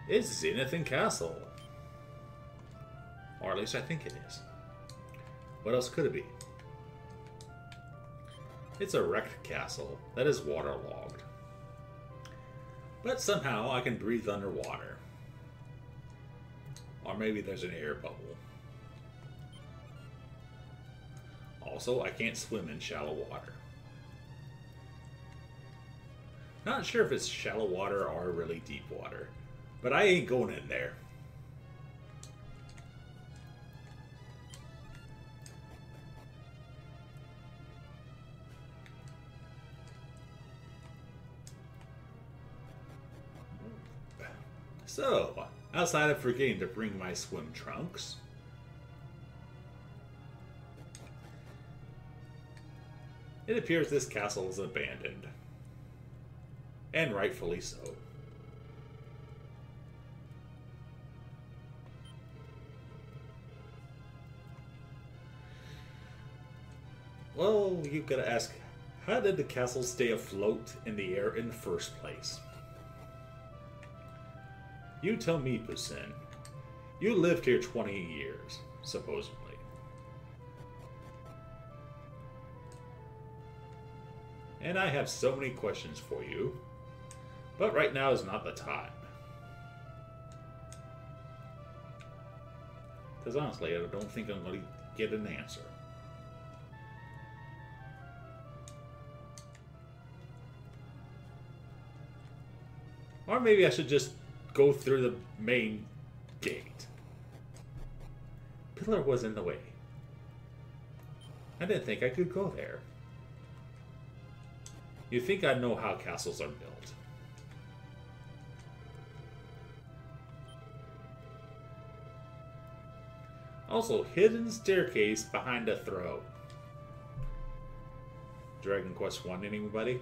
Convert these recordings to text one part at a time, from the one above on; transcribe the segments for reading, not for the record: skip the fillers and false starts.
It's Zenithia Castle. Or at least I think it is. What else could it be? It's a wrecked castle that is waterlogged. But somehow I can breathe underwater. Or maybe there's an air bubble. Also, I can't swim in shallow water. Not sure if it's shallow water or really deep water, but I ain't going in there. So, outside of forgetting to bring my swim trunks, it appears this castle is abandoned. And rightfully so. Well, you gotta ask, how did the castle stay afloat in the air in the first place? You tell me, Poussin. You lived here 20 years, supposedly. And I have so many questions for you, but right now is not the time. Because honestly, I don't think I'm going to get an answer. Or maybe I should just go through the main gate. Pillar was in the way. I didn't think I could go there. You think I know how castles are built. Also, hidden staircase behind a throne. Dragon Quest 1, anybody?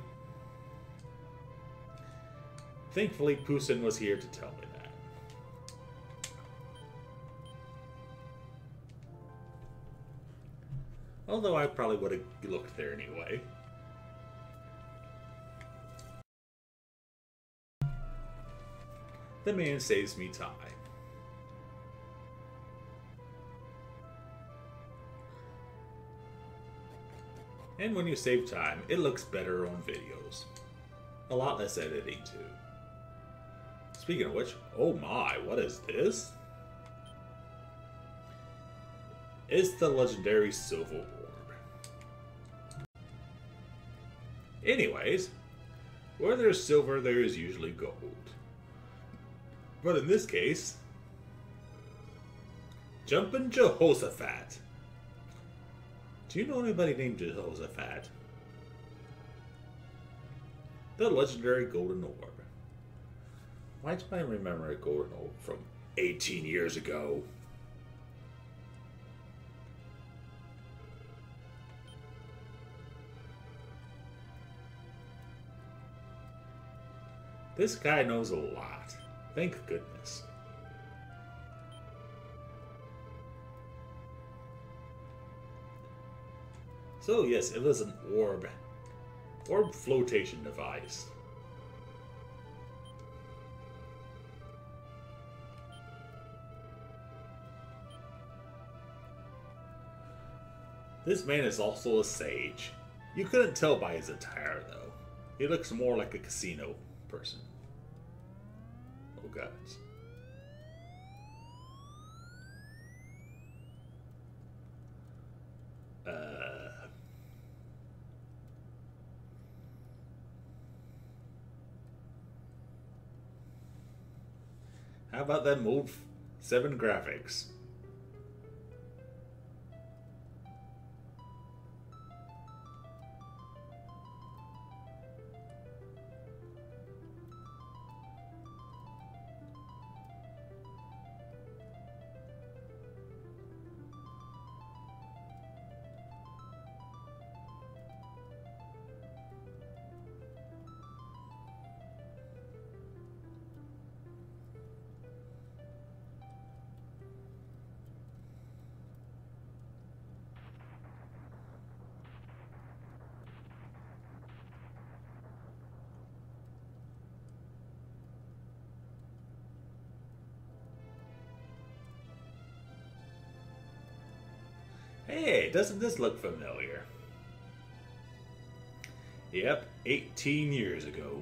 Thankfully, Poussin was here to tell me that. Although I probably would have looked there anyway. The man saves me time. And when you save time, it looks better on videos. A lot less editing too. Speaking of which, oh my, what is this? It's the legendary Silver Orb. Anyways, where there's silver, there is usually gold. But in this case, Jumpin' Jehoshaphat. Do you know anybody named Jehoshaphat? The legendary Golden Orb. Why do I remember a Golden Orb from 18 years ago? This guy knows a lot. Thank goodness. So yes, it was an orb flotation device. This man is also a sage. You couldn't tell by his attire though. He looks more like a casino person. Oh gods. How about that Mode 7 graphics? Hey, doesn't this look familiar? Yep, 18 years ago.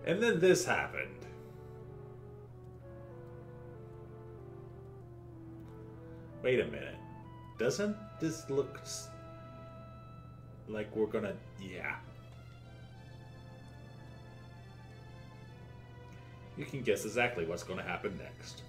And then this happened. Wait a minute. Doesn't this look like we're gonna... Yeah. You can guess exactly what's gonna happen next.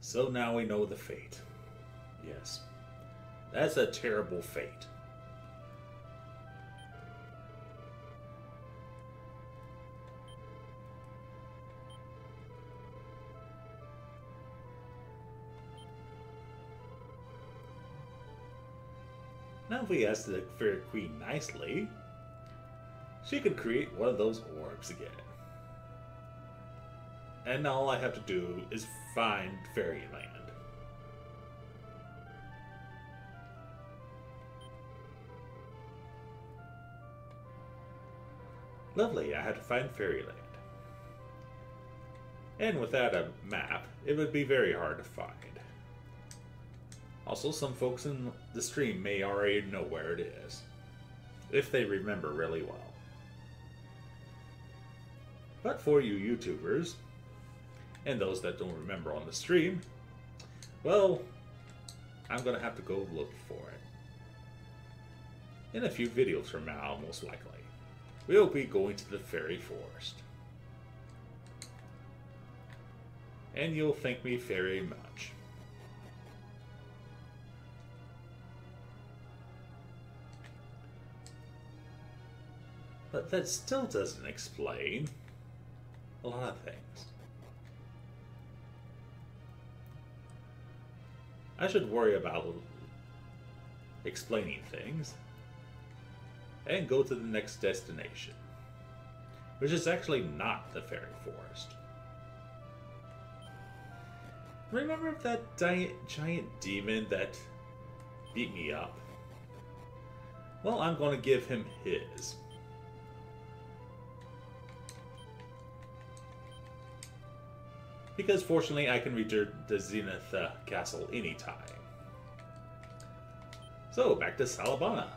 So now we know the fate. Yes. That's a terrible fate. Now if we ask the Fairy Queen nicely, she could create one of those orbs again. And now all I have to do is find Fairyland. Lovely, I had to find Fairyland. And without a map, it would be very hard to find. Also, some folks in the stream may already know where it is, if they remember really well. But for you YouTubers, and those that don't remember on the stream, well, I'm gonna have to go look for it. In a few videos from now, most likely, we'll be going to the Fairy Forest. And you'll thank me very much. But that still doesn't explain a lot of things. I should worry about explaining things and go to the next destination, which is actually not the Fairy Forest. Remember that giant demon that beat me up? Well, I'm going to give him his. Because fortunately I can return to Zenithia Castle anytime. So, back to Salabana.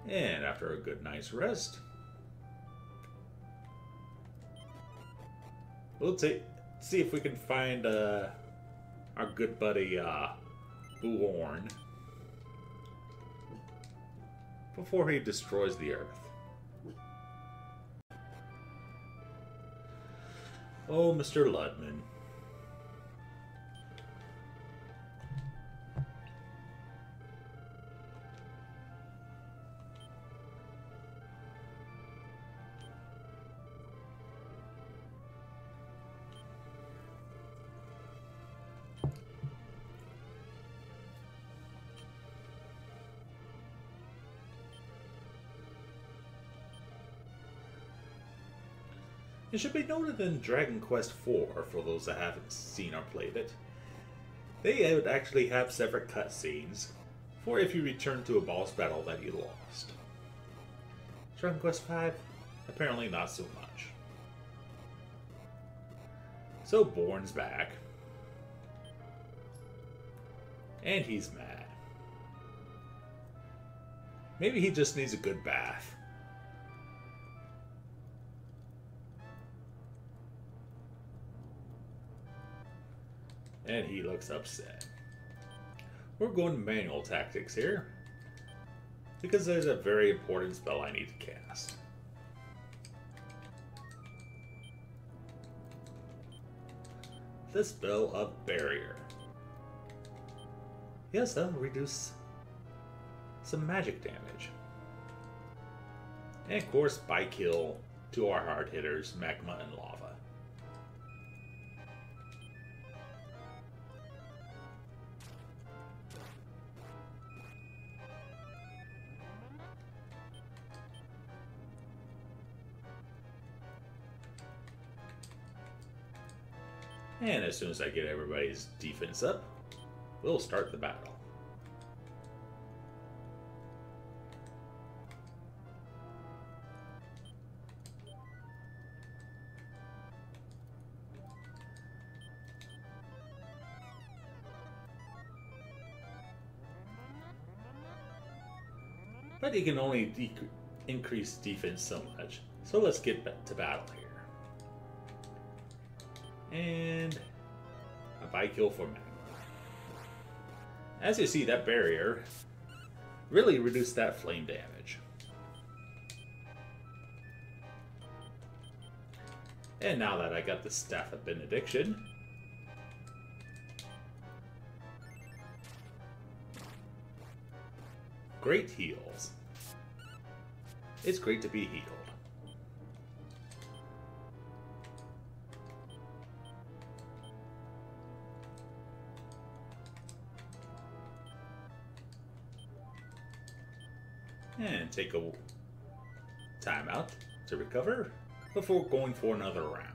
And after a good night's rest, we'll see if we can find our good buddy Buorn before he destroys the Earth. Oh, Mr. Ludman. It should be noted in Dragon Quest IV, for those that haven't seen or played it, they would actually have separate cutscenes for if you return to a boss battle that you lost. Dragon Quest V, apparently not so much. So Born's back. And he's mad. Maybe he just needs a good bath. And he looks upset. We're going manual tactics here, because there's a very important spell I need to cast. The spell of Barrier. Yes, that'll reduce some magic damage. And of course, by kill to our hard hitters, Magma and Lava. And as soon as I get everybody's defense up, we'll start the battle. But you can only increase defense so much. So let's get to battle here. And a bite kill for Magma. As you see, that barrier really reduced that flame damage. And now that I got the Staff of Benediction, great heals. It's great to be healed. And take a timeout to recover before going for another round.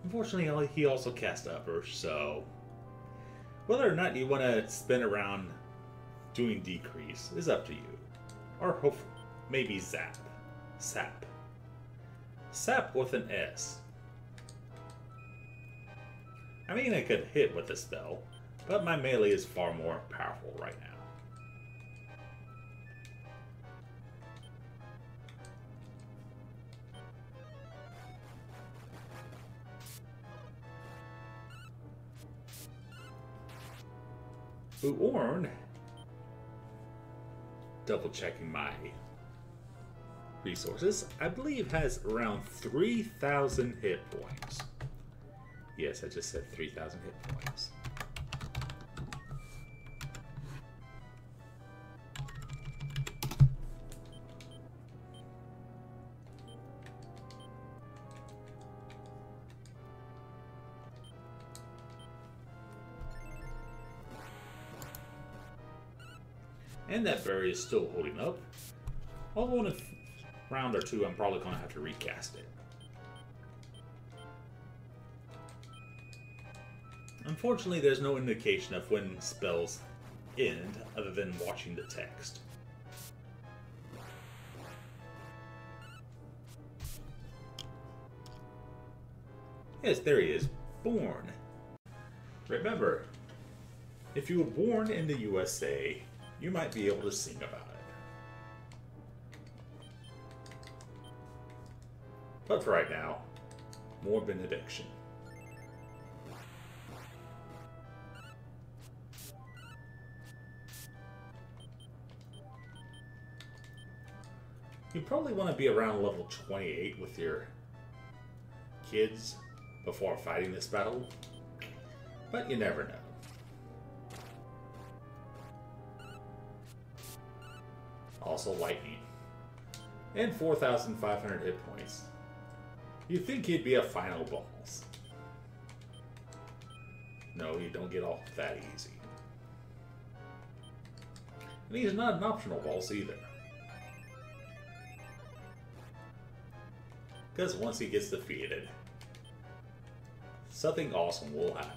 Unfortunately, he also cast Upper, so whether or not you want to spin around doing decrease is up to you. Or hopefully, maybe Zap. Sap. Sap with an S. I mean, I could hit with the spell, but my melee is far more powerful right now. Orn, double checking my resources, I believe has around 3,000 hit points. Yes, I just said 3,000 hit points. And that berry is still holding up. Although in a round or two, I'm probably going to have to recast it. Unfortunately, there's no indication of when spells end other than watching the text. Yes, there he is. Born. Remember, if you were born in the USA, you might be able to sing about it. But for right now, more benediction. You probably want to be around level 28 with your kids before fighting this battle, but you never know. Also lightning. And 4,500 hit points. You'd think he'd be a final boss. No, you don't get off that easy. And he's not an optional boss either. Because once he gets defeated, something awesome will happen.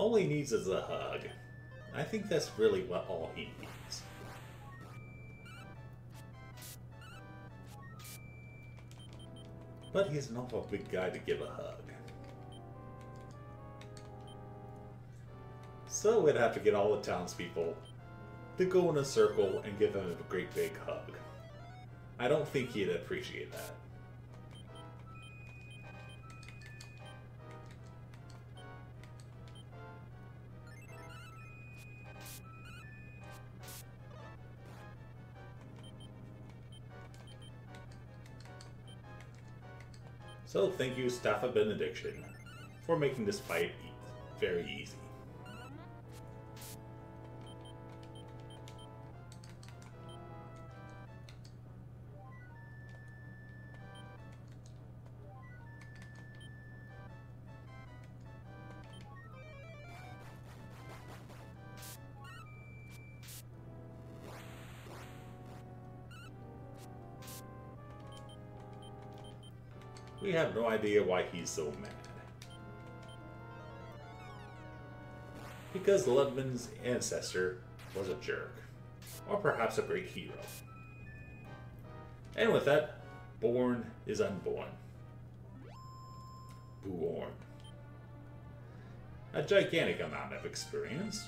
All he needs is a hug. I think that's really what all he needs. But he's not a big guy to give a hug. So we'd have to get all the townspeople to go in a circle and give him a great big hug. I don't think he'd appreciate that. So thank you, Staff of Benediction, for making this fight very easy. We have no idea why he's so mad. Because Ludman's ancestor was a jerk. Or perhaps a great hero. And with that, born is unborn. Born. A gigantic amount of experience.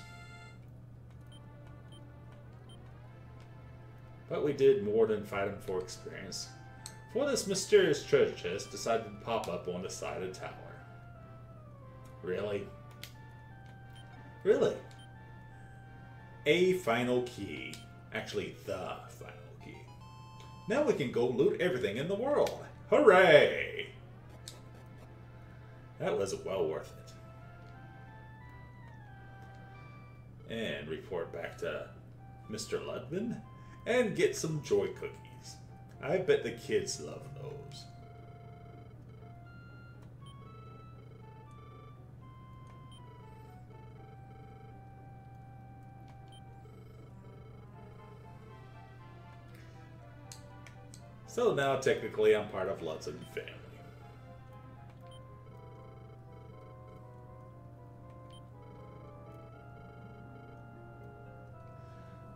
But we did more than fight him for experience. For this mysterious treasure chest decided to pop up on the side of the tower. Really? Really? A final key. Actually, the final key. Now we can go loot everything in the world. Hooray! That was well worth it. And report back to Mr. Ludman and get some joy cookies. I bet the kids love those. So now technically I'm part of Ludman family.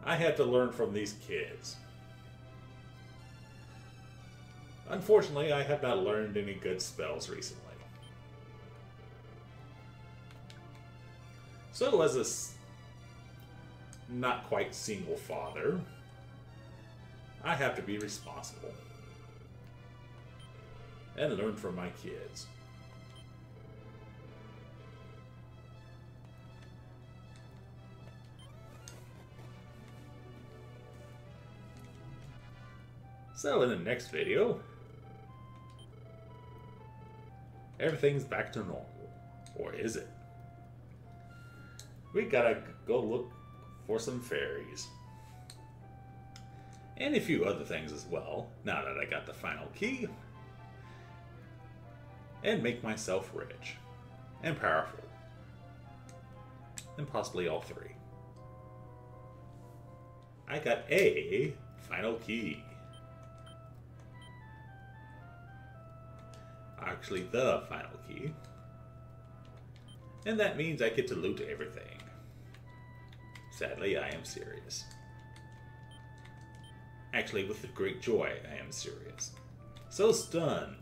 I had to learn from these kids. Unfortunately, I have not learned any good spells recently. So as a not quite single father, I have to be responsible and learn from my kids. So in the next video, everything's back to normal. Or is it? We gotta go look for some fairies. And a few other things as well, now that I got the final key. And make myself rich. And powerful. And possibly all three. I got a final key. Actually, the final key. And that means I get to loot everything. Sadly, I am serious. Actually, with great joy, I am serious. So stun.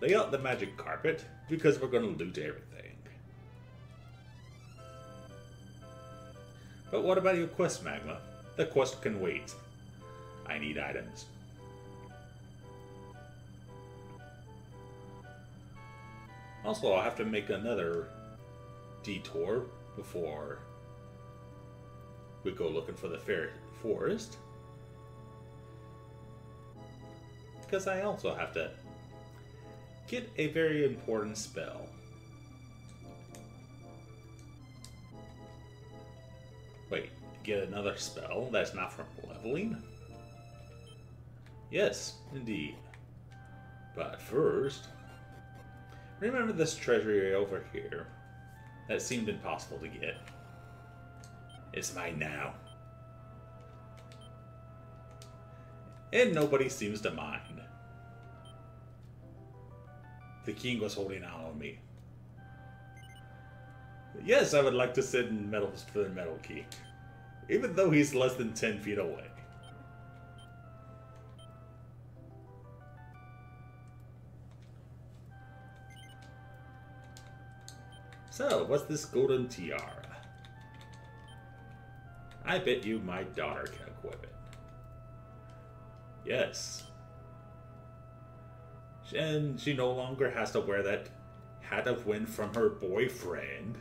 Lay out the magic carpet, because we're going to loot everything. But what about your quest, Magma? The quest can wait. I need items. Also, I'll have to make another detour before we go looking for the fair forest. Because I also have to get a very important spell. Wait, get another spell that's not from leveling? Yes, indeed. But first, remember this treasury over here that seemed impossible to get? It's mine now. And nobody seems to mind. The king was holding out on me. Yes, I would like to sit in metals for the metal key. Even though he's less than 10 feet away. So, what's this golden tiara? I bet you my daughter can equip it. Yes. And she no longer has to wear that hat of wind from her boyfriend.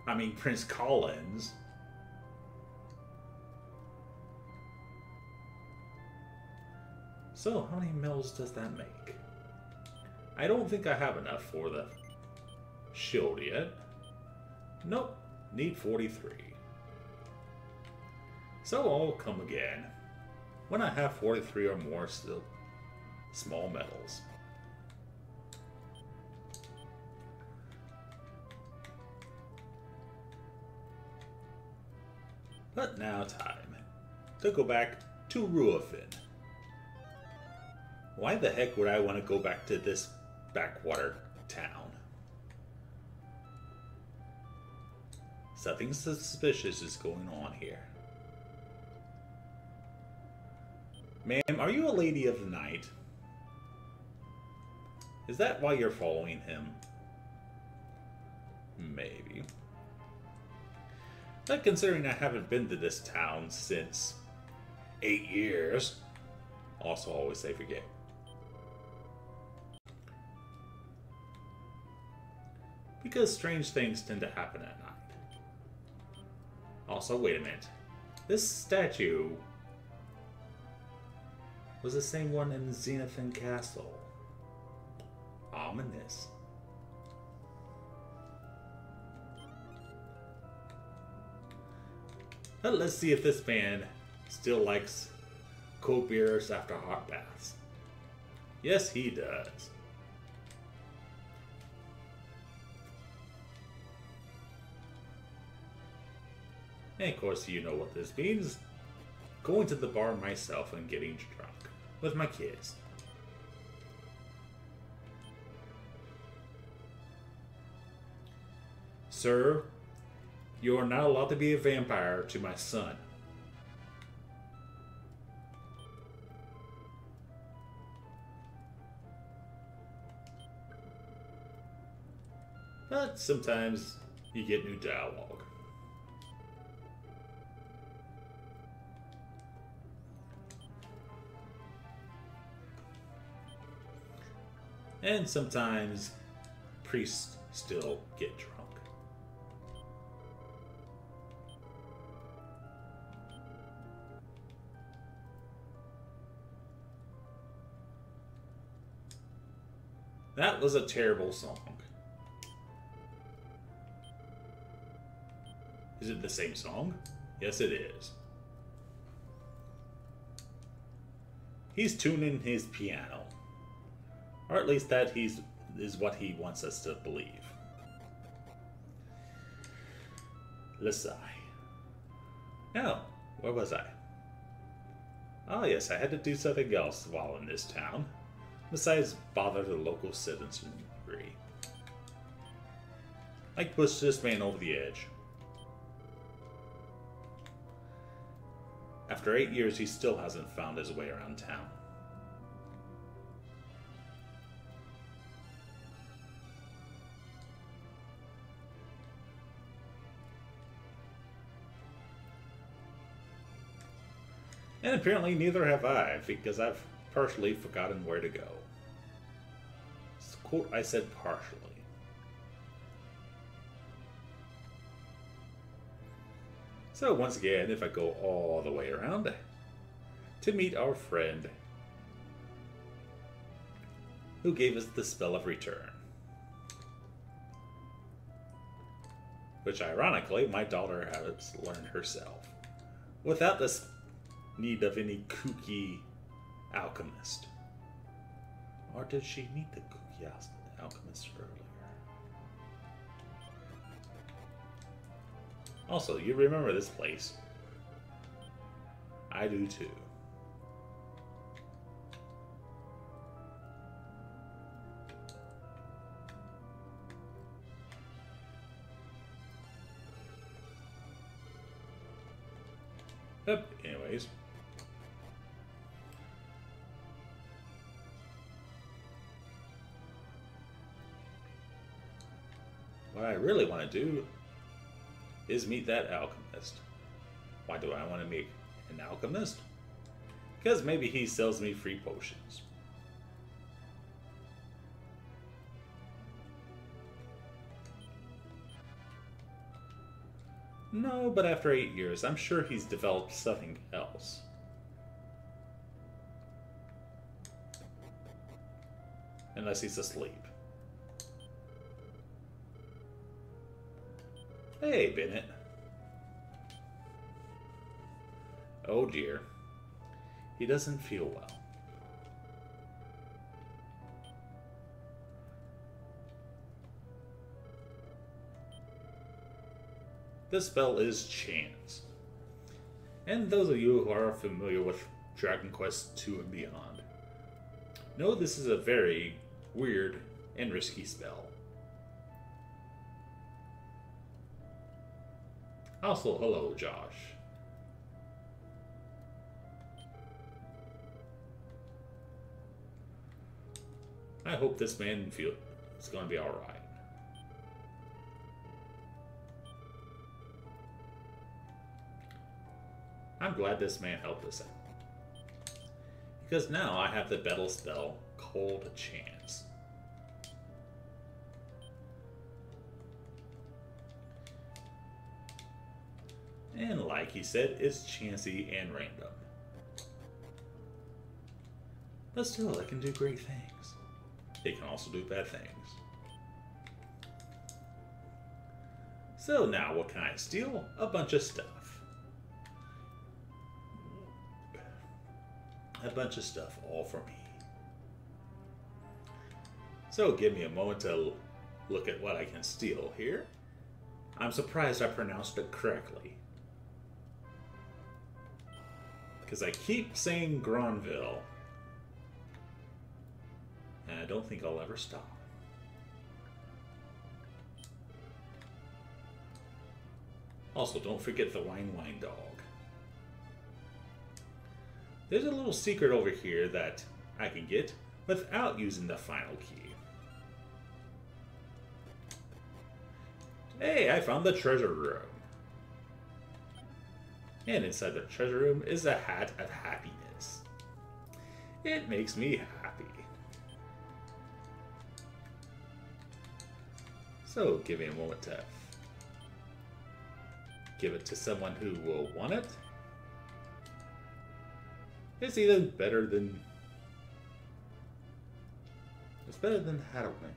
I mean, Prince Collins. So, how many mils does that make? I don't think I have enough for the shield yet. Nope, need 43. So I'll come again when I have 43 or more still small metals. But now time to go back to Ruafin. Why the heck would I want to go back to this backwater town? Something suspicious is going on here. Ma'am, are you a lady of the night? Is that why you're following him? Maybe. But considering I haven't been to this town since 8 years. Also, always say forget. Because strange things tend to happen at night. Also, wait a minute. This statue was the same one in Zenithia Castle. Ominous. But let's see if this man still likes cold beers after hot baths. Yes, he does. And of course, you know what this means. Going to the bar myself and getting drunk with my kids. Sir, you are not allowed to be a vampire to my son. But sometimes you get new dialogue. And sometimes priests still get drunk. That was a terrible song. Is it the same song? Yes, it is. He's tuning his piano. Or at least that is what he wants us to believe. Let's sigh. Now, where was I? Oh yes, I had to do something else while in this town. Besides bother the local citizenry. Like push this man over the edge. After 8 years, he still hasn't found his way around town. And apparently neither have I, because I've partially forgotten where to go. Quote, I said partially. So once again, if I go all the way around to meet our friend who gave us the spell of return. Which ironically, my daughter has learned herself. Without the need of any kooky alchemist. Or did she meet the kooky alchemist earlier? Also, you remember this place. I do too. Yep, anyways. What I really want to do is meet that alchemist. Why do I want to meet an alchemist? Because maybe he sells me free potions. No, but after 8 years, I'm sure he's developed something else. Unless he's asleep. Hey, Bennett. Oh dear. He doesn't feel well. This spell is Chance. And those of you who are familiar with Dragon Quest II and beyond know this is a very weird and risky spell. Also, hello, Josh. I hope this man feels it's going to be alright. I'm glad this man helped us out. Because now I have the battle spell called Chance. And like he said, it's chancy and random. But still, it can do great things. It can also do bad things. So now what can I steal? A bunch of stuff. A bunch of stuff, all for me. So give me a moment to look at what I can steal here. I'm surprised I pronounced it correctly. Because I keep saying Granville. And I don't think I'll ever stop. Also, don't forget the Wine Dog. There's a little secret over here that I can get without using the final key. Hey, I found the treasure room. And inside the treasure room is a hat of happiness. It makes me happy. So give me a moment to give it to someone who will want it. It's even better than... It's better than Hat of Wind.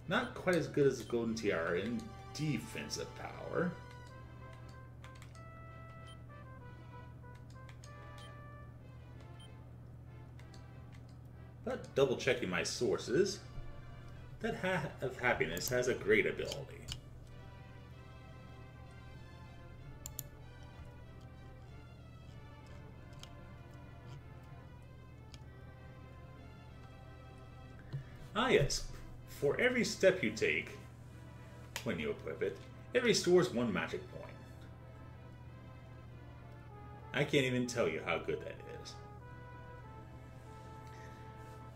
Not quite as good as the Golden Tiara in defensive power. But double checking my sources, that Hat of Happiness has a great ability. Ah yes, for every step you take when you equip it, it restores 1 magic point. I can't even tell you how good that is.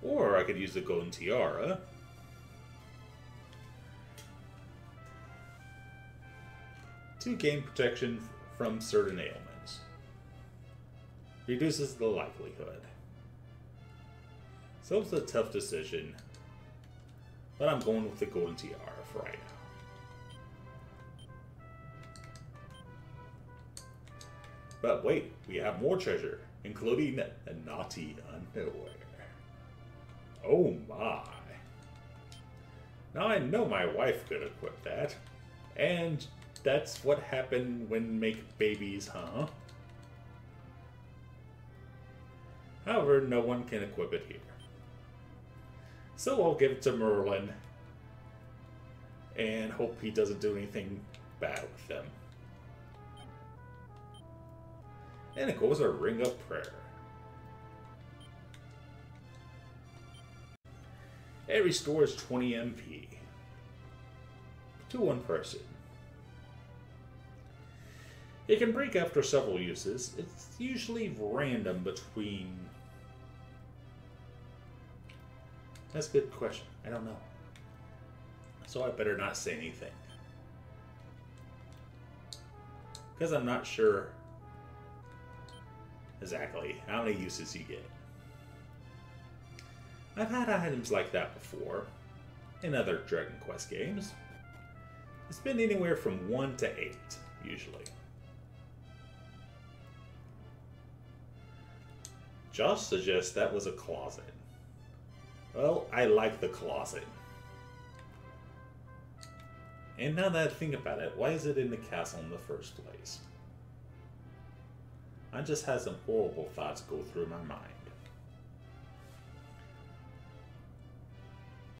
Or I could use the Golden Tiara to gain protection from certain ailments. Reduces the likelihood. So it's a tough decision, but I'm going with the Golden Tiara for right now. But wait, we have more treasure, including a naughty underwear. Oh my. Now I know my wife could equip that. And that's what happened when make babies, huh? However, no one can equip it here. So I'll give it to Merlin and hope he doesn't do anything bad with them. And it goes a Ring of Prayer. It restores 20 MP to one person. It can break after several uses. It's usually random between... That's a good question. I don't know. So I better not say anything. Because I'm not sure exactly how many uses you get. I've had items like that before in other Dragon Quest games. It's been anywhere from 1 to 8, usually. Josh suggests that was a closet. Well, I like the closet. And now that I think about it, why is it in the castle in the first place? I just had some horrible thoughts go through my mind.